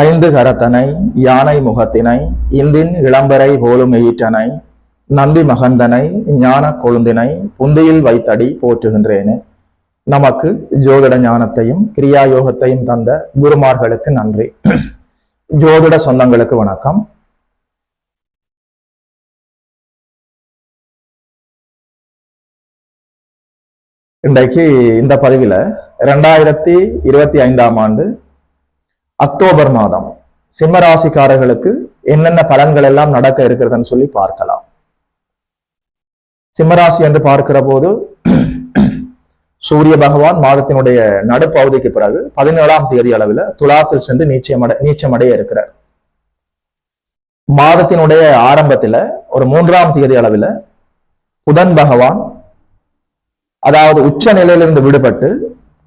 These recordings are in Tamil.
ஐந்து கரத்தனை யானை முகத்தினை இந்தின் இளம்பரை போலும் ஈற்றனை நந்தி மகந்தனை ஞான கொழுந்தினை புந்தியில் வைத்தடி போற்றுகின்றேனே. நமக்கு ஜோதிட ஞானத்தையும் கிரியா யோகத்தையும் தந்த குருமார்களுக்கு நன்றி. ஜோதிட சொந்தங்களுக்கு வணக்கம். இன்றைக்கு இந்த பதிவில 2025ஆம் ஆண்டு அக்டோபர் மாதம் சிம்மராசிக்காரர்களுக்கு என்னென்ன பலன்கள் எல்லாம் நடக்க இருக்கிறதுன்னு சொல்லி பார்க்கலாம். சிம்மராசி என்று பார்க்கிற போது சூரிய பகவான் மாதத்தினுடைய நடுப்பகுதிக்கு பிறகு 17ஆம் தேதி அளவில் துலாத்தில் சென்று நீச்சமடைய இருக்கிறார். மாதத்தினுடைய ஆரம்பத்துல ஒரு 3ஆம் தேதி அளவில் புதன் பகவான் அதாவது உச்ச நிலையிலிருந்து விடுபட்டு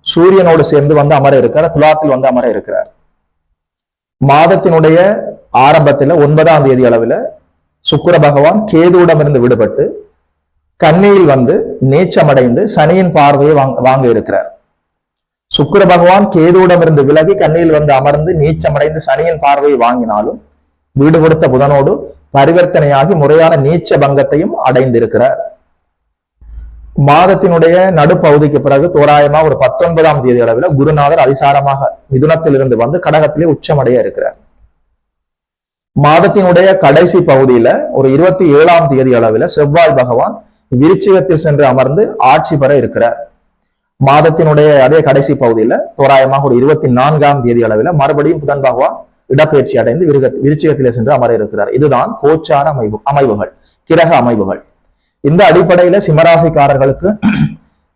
சூரியனோடு சேர்ந்து வந்து அமர இருக்கிறார், துலாத்தில் வந்து அமர இருக்கிறார். மாதத்தினுடைய ஆரம்பத்துல 9ஆம் தேதி அளவில் சுக்கிர பகவான் கேதுவிடமிருந்து விடுபட்டு கன்னியில் வந்து நீச்சமடைந்து சனியின் பார்வையை வாங்க இருக்கிறார். சுக்கிர பகவான் கேதுவிடமிருந்து விலகி கன்னியில் வந்து அமர்ந்து நீச்சமடைந்து சனியின் பார்வையை வாங்கினாலும் வீடு கொடுத்த புதனோடு பரிவர்த்தனையாகி முறையான நீச்ச பங்கத்தையும் அடைந்திருக்கிறார். மாதத்தினுடைய நடுப்பகுதிக்கு பிறகு தோராயமா ஒரு 19ஆம் தேதி அளவில் குருநாதர் அதிசாரமாக மிதுனத்தில் இருந்து வந்து கடகத்திலே உச்சமடைய இருக்கிறார். மாதத்தினுடைய கடைசி பகுதியில ஒரு 27ஆம் தேதி அளவில் செவ்வாய் பகவான் விருச்சிகத்தில் சென்று அமர்ந்து ஆட்சி பெற இருக்கிறார். மாதத்தினுடைய அதே கடைசி பகுதியில தோராயமாக ஒரு 24ஆம் தேதி அளவில் மறுபடியும் புதன் பகவான் இடப்பெயர்ச்சி அடைந்து விருச்சிகத்திலே சென்று அமர இருக்கிறார். இதுதான் கோச்சார அமைவுகள், கிரக அமைவுகள். இந்த அடிப்படையில சிம்மராசிக்காரர்களுக்கு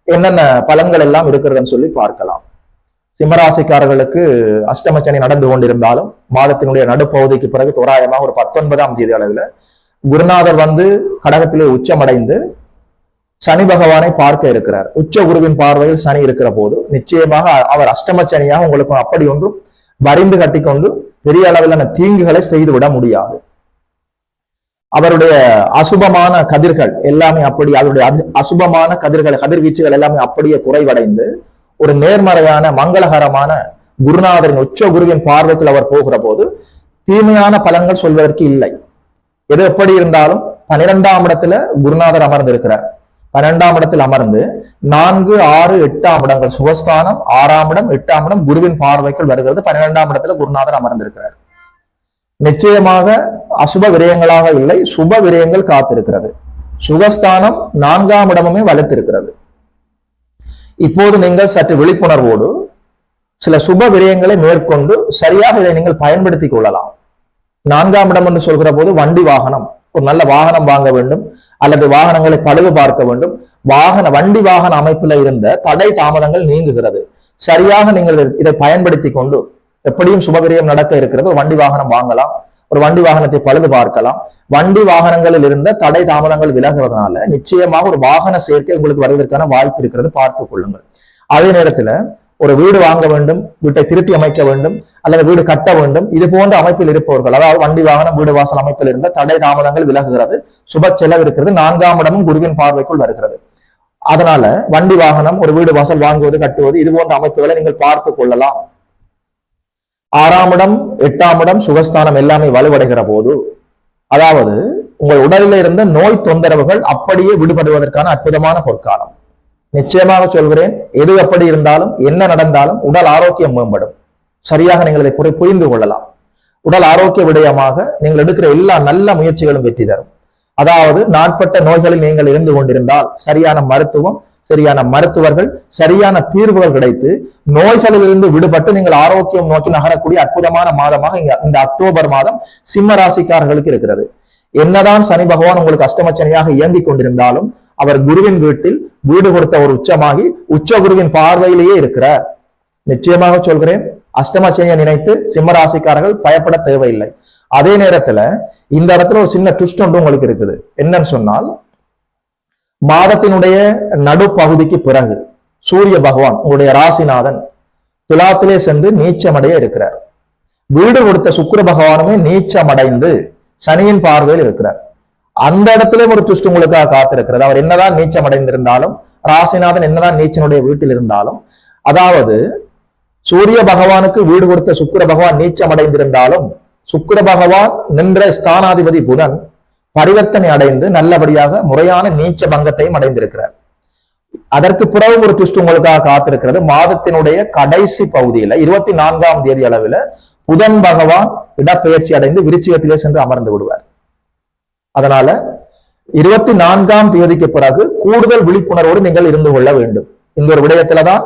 என்னென்ன பலன்கள் எல்லாம் இருக்கிறதுன்னு சொல்லி பார்க்கலாம். சிம்மராசிக்காரர்களுக்கு அஷ்டமச்சனி நடந்து கொண்டிருந்தாலும் மாதத்தினுடைய நடுப்பகுதிக்கு பிறகு தோராயமாக ஒரு 19ஆம் தேதி அளவில் குருநாதர் வந்து கடகத்திலே உச்சமடைந்து சனி பகவானை பார்க்க இருக்கிறார். உச்ச குருவின் பார்வையில் சனி இருக்கிற போது நிச்சயமாக அவர் அஷ்டமச்சனியாக உங்களுக்கு அப்படி ஒன்றும் வரிந்து கட்டிக்கொண்டு பெரிய அளவிலான தீங்குகளை செய்துவிட முடியாது. அவருடைய அசுபமான கதிர்கள் எல்லாமே அப்படி அவருடைய அசுபமான கதிர்வீச்சுகள் எல்லாமே அப்படியே குறைவடைந்து ஒரு நேர்மறையான மங்களகரமான குருநாதரின் உச்ச குருவின் பார்வைக்குள் அவர் போகிற போது தீமையான பலன்கள் சொல்வதற்கு இல்லை. எது எப்படி இருந்தாலும் 12ஆம் இடத்துல குருநாதர் அமர்ந்து இருக்கிறார். 12ஆம் இடத்தில் அமர்ந்து 4, 6, 8ஆம் இடங்கள் சுகஸ்தானம், 6ஆம் இடம், 8ஆம் இடம் குருவின் பார்வைக்குள் வருகிறது. 12ஆம் இடத்துல குருநாதர் அமர்ந்திருக்கிறார். நிச்சயமாக அசுப விரயங்களாக இல்லை, சுப விரயங்கள் காத்திருக்கிறது. சுகஸ்தானம் 4ஆம் இடமுமே வலுத்திருக்கிறது. இப்போது நீங்கள் சற்று விழிப்புணர்வோடு சில சுப விரயங்களை மேற்கொண்டு சரியாக இதை நீங்கள் பயன்படுத்திக் கொள்ளலாம். 4ஆம் இடம் என்று சொல்கிற போது வண்டி வாகனம், ஒரு நல்ல வாகனம் வாங்க வேண்டும் அல்லது வாகனங்களை பழுது பார்க்க வேண்டும். வண்டி வாகன அமைப்புல இருந்த தடை தாமதங்கள் நீங்குகிறது. சரியாக நீங்கள் இதை பயன்படுத்தி கொண்டு எப்படியும் சுபவிரயம் நடக்க இருக்கிறது. ஒரு வண்டி வாகனம் வாங்கலாம், ஒரு வண்டி வாகனத்தை பழுது பார்க்கலாம். வண்டி வாகனங்களில் இருந்த தடை தாமதங்கள் விலகுறதுனால நிச்சயமாக ஒரு வாகன சேர்க்கை உங்களுக்கு வருவதற்கான வாய்ப்பு இருக்கிறது, பார்த்துக் கொள்ளுங்கள். அதே நேரத்துல ஒரு வீடு வாங்க வேண்டும், வீட்டை திருத்தி அமைக்க வேண்டும் அல்லது வீடு கட்ட வேண்டும், இது போன்ற அமைப்பில் இருப்பவர்கள், அதாவது வண்டி வாகனம் வீடு வாசல் அமைப்பில் இருந்த தடை தாமதங்கள் விலகுகிறது, சுப செலவு இருக்கிறது. 4ஆம் இடமும் குருவின் பார்வைக்குள் வருகிறது. அதனால வண்டி வாகனம், ஒரு வீடு வாசல் வாங்குவது, கட்டுவது, இது போன்ற அமைப்புகளை நீங்கள் பார்த்துக் கொள்ளலாம். 6ஆம் இடம், 8ஆம் இடம் சுகஸ்தானம் எல்லாமே வலுவடைகிற போது, அதாவது உங்கள் உடலில் இருந்த நோய் தொந்தரவுகள் அப்படியே விடுபடுவதற்கான அற்புதமான பொற்காலம். நிச்சயமாக சொல்கிறேன், எது எப்படி இருந்தாலும் என்ன நடந்தாலும் உடல் ஆரோக்கியம் மேம்படும். சரியாக நீங்கள் இதை புரிந்து கொள்ளலாம். உடல் ஆரோக்கிய விடயமாக நீங்கள் எடுக்கிற எல்லா நல்ல முயற்சிகளும் வெற்றி தரும். அதாவது நாட்பட்ட நோய்களில் நீங்கள் இருந்து கொண்டிருந்தால் சரியான மருத்துவம், சரியான மருத்துவர்கள், சரியான தீர்வுகள் கிடைத்து நோய்களில் இருந்து விடுபட்டு நீங்கள் ஆரோக்கியம் நோக்கி நகரக்கூடிய அற்புதமான மாதமாக இந்த அக்டோபர் மாதம் சிம்ம ராசிக்காரர்களுக்கு இருக்கிறது. என்னதான் சனி பகவான் உங்களுக்கு அஷ்டமச்சனியாக இயங்கிக் கொண்டிருந்தாலும் அவர் குருவின் வீட்டில் வீடு கொடுத்த ஒரு உச்சமாகி உச்ச குருவின் பார்வையிலேயே இருக்கிறார். நிச்சயமாக சொல்கிறேன், அஷ்டமச்சனியை நினைத்து சிம்ம ராசிக்காரர்கள் பயப்பட தேவையில்லை. அதே நேரத்துல இந்த இடத்துல ஒரு சின்ன ட்விஸ்ட் ஒன்று உங்களுக்கு இருக்குது. என்னன்னு சொன்னால், மாதத்தினுடைய நடுப்பகுதிக்கு பிறகு சூரிய பகவான் உங்களுடைய ராசிநாதன் துலாத்திலே சென்று நீச்சமடைய இருக்கிறார். வீடு கொடுத்த சுக்கிர பகவானுமே நீச்சமடைந்து சனியின் பார்வையில் இருக்கிறார். அந்த இடத்துல ஒரு ட்விஸ்ட் உங்களுக்காக காத்திருக்கிறது. அவர் என்னதான் நீச்சம் அடைந்திருந்தாலும், ராசிநாதன் என்னதான் நீச்சனுடைய வீட்டில் இருந்தாலும், அதாவது சூரிய பகவானுக்கு வீடு கொடுத்த சுக்கிர பகவான் நீச்சம் அடைந்திருந்தாலும் சுக்கிர பகவான் நின்ற ஸ்தானாதிபதி புதன் பரிவர்த்தனை அடைந்து நல்லபடியாக முறையான நீச்ச பங்கத்தையும் அடைந்திருக்கிறார். அதற்கு பிறகு ஒரு ட்விஸ்ட் உங்களுக்காக காத்திருக்கிறது. மாதத்தினுடைய கடைசி பகுதியில 24ஆம் தேதி அளவில் புதன் பகவான் இடப்பெயர்ச்சி அடைந்து விருச்சிகத்திலே சென்று அமர்ந்து விடுவார். அதனால 24ஆம் தேதிக்கு பிறகு கூடுதல் விழிப்புணர்வோடு நீங்கள் இருந்து கொள்ள வேண்டும். இந்த ஒரு விடயத்துலதான்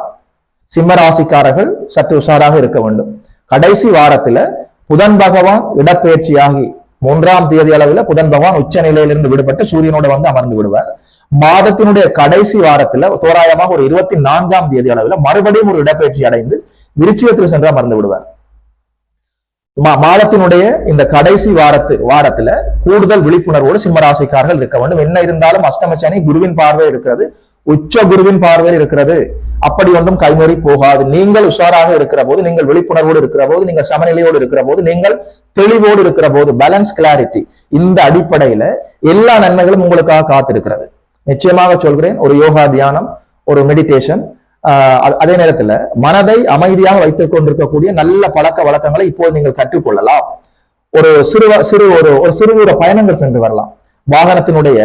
சிம்ம ராசிக்காரர்கள் சற்று உஷாராக இருக்க வேண்டும். கடைசி வாரத்துல புதன் பகவான் இடப்பெயர்ச்சியாகி 3ஆம் தேதி அளவில் புதன் பகவான் உச்ச நிலையிலிருந்து விடுபட்டு சூரியனோட வந்து அமர்ந்து விடுவார். மாதத்தினுடைய கடைசி வாரத்துல தோராயமாக ஒரு 24ஆம் தேதி அளவில் மறுபடியும் ஒரு இடப்பெயர்ச்சி அடைந்து விருச்சிகத்தில் சென்று அமர்ந்து விடுவார். மாதத்தினுடைய இந்த கடைசி வாரத்துல கூடுதல் விழிப்புணர்வோடு சிம்மராசிக்காரர்கள் இருக்க வேண்டும். என்ன இருந்தாலும் அஷ்டமச்சனி குருவின் பார்வை இருக்கிறது, உச்ச குருவின் பார்வையில் இருக்கிறது. அப்படி ஒன்றும் கைமறி போகாது. நீங்கள் உஷாராக இருக்கிற போது, நீங்கள் விழிப்புணர்வோடு இருக்கிற போது, நீங்கள் சமநிலையோடு இருக்கிற போது, நீங்கள் தெளிவோடு இருக்கிற போது, பேலன்ஸ் கிளாரிட்டி, இந்த அடிப்படையில எல்லா நன்மைகளும் உங்களுக்காக காத்திருக்கிறது. நிச்சயமாக சொல்கிறேன், ஒரு யோகா தியானம், ஒரு மெடிடேஷன், அதே நேரத்துல மனதை அமைதியாக வைத்துக் கொண்டிருக்கக்கூடிய நல்ல பழக்க வழக்கங்களை இப்போது நீங்கள் கற்றுக்கொள்ளலாம். ஒரு சிறு பயணங்கள் சென்று வரலாம். வாகனத்தினுடைய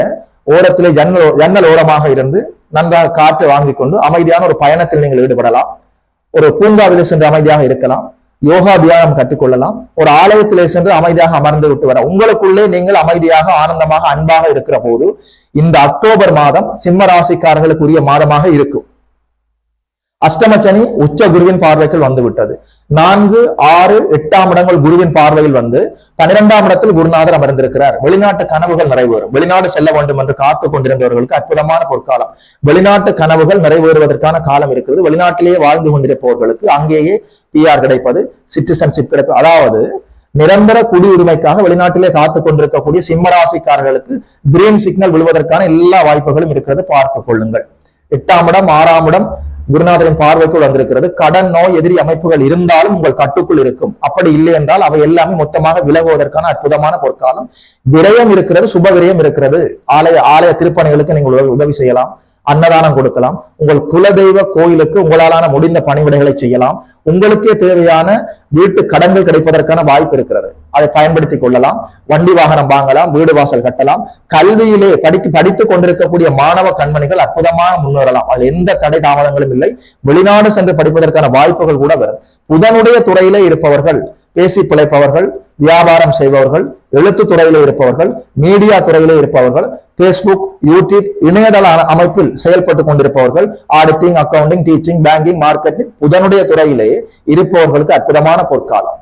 ஓரத்திலே ஜன்னல் ஓரமாக இருந்து நன்றாக காற்று வாங்கி கொண்டு அமைதியான ஒரு பயணத்தில் நீங்கள் ஈடுபடலாம். ஒரு பூங்காவிலே சென்று அமைதியாக இருக்கலாம். யோகா தியானம் கற்றுக்கொள்ளலாம். ஒரு ஆலயத்திலே சென்று அமைதியாக அமர்ந்து விட்டு வர உங்களுக்குள்ளே நீங்கள் அமைதியாக ஆனந்தமாக அன்பாக இருக்கிற போது இந்த அக்டோபர் மாதம் சிம்ம ராசிக்காரர்களுக்குரிய மாதமாக இருக்கும். அஷ்டமச்சனி உச்ச குருவின் பார்வைக்குள் வந்து விட்டது. 4, 6, 8ஆம் இடங்கள் குருவின் பார்வையில் வந்து 12ஆம் இடத்தில் குருநாதர் அமர்ந்திருக்கிறார். வெளிநாட்டு கனவுகள் நிறைவேறும். வெளிநாடு செல்ல வேண்டும் என்று காத்துக் கொண்டிருந்தவர்களுக்கு அற்புதமான பொற்காலம். வெளிநாட்டு கனவுகள் நிறைவேறுவதற்கான காலம் இருக்கிறது. வெளிநாட்டிலேயே வாழ்ந்து கொண்டிருப்பவர்களுக்கு அங்கேயே PR கிடைப்பது, சிட்டிசன்ஷிப் கிடைப்பது, அதாவது நிரந்தர குடியுரிமைக்காக வெளிநாட்டிலே காத்துக் கொண்டிருக்கக்கூடிய சிம்மராசிக்காரர்களுக்கு கிரீன் சிக்னல் விழுவதற்கான எல்லா வாய்ப்புகளும் இருக்கிறது. பார்த்துக் கொள்ளுங்கள். 8ஆம் இடம் 6ஆம் இடம் குருநாதரின் பார்வைக்குள் வந்திருக்கிறது. கடன், நோய், எதிரி அமைப்புகள் இருந்தாலும் உங்கள் கட்டுக்குள் இருக்கும். அப்படி இல்லை என்றால் அவை எல்லாமே மொத்தமாக விலகுவதற்கான அற்புதமான பொற்காலம். விரயம் இருக்கிறது, சுப விரயம் இருக்கிறது. ஆலய திருப்பணிகளுக்கு நீங்கள் உதவி செய்யலாம், அன்னதானம் கொடுக்கலாம். உங்கள் குலதெய்வ கோயிலுக்கு உங்களாலான முடிந்த பணிவிடைகளை செய்யலாம். உங்களுக்கே தேவையான வீட்டு கடன்கள் கிடைப்பதற்கான வாய்ப்பு இருக்கிறது. அதை பயன்படுத்திக் கொள்ளலாம். வண்டி வாகனம் வாங்கலாம், வீடு வாசல் கட்டலாம். கல்வியிலே படித்துக் கொண்டிருக்கக்கூடிய மாணவ கண்மணிகள் அற்புதமாக முன்னேறலாம். அதில் எந்த தடை தாமதங்களும் இல்லை. வெளிநாடு சென்று படிப்பதற்கான வாய்ப்புகள் கூட வரும். புதனுடைய துறையிலே இருப்பவர்கள், பேசி பிழைப்பவர்கள், வியாபாரம் செய்பவர்கள், எழுத்து துறையிலே இருப்பவர்கள், மீடியா துறையிலே இருப்பவர்கள், பேஸ்புக், யூடியூப், இணையதள அமைப்பில் செயல்பட்டு கொண்டிருப்பவர்கள், auditing, accounting, teaching, banking, marketing, புதனுடைய துறையிலே இருப்பவர்களுக்கு அற்புதமான பொற்காலம்.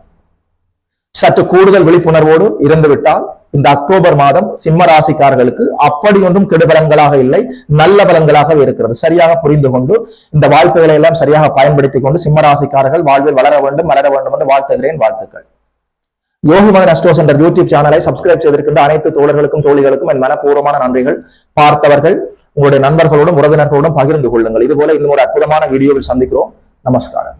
சற்று கூடுதல் விழிப்புணர்வோடு இருந்துவிட்டால் இந்த அக்டோபர் மாதம் சிம்ம ராசிக்காரர்களுக்கு அப்படி ஒன்றும் கெடுபலன்களாக இல்லை, நல்ல பலன்களாக இருக்கிறது. சரியாக புரிந்து கொண்டு இந்த வாய்ப்புகளை எல்லாம் சரியாக பயன்படுத்திக் கொண்டு சிம்ம ராசிக்காரர்கள் வாழ்வில் வளர வேண்டும் என்று வாழ்த்துகிறேன். வாழ்த்துக்கள். யோகி மதன் அஸ்ட்ரோ சென்டர் யூடியூப் சேனலை சப்ஸ்கிரைப் செய்திருக்கின்ற அனைத்து தோழர்களுக்கும் தோழிகளுக்கும் என் மனப்பூர்வமான நன்றிகள். பார்த்தவர்கள் உங்களுடைய நண்பர்களோடும் உறவினர்களோடும் பகிர்ந்து கொள்ளுங்கள். இதுபோல இன்னும் ஒரு அற்புதமான வீடியோவில் சந்திக்கிறோம். நமஸ்காரம்.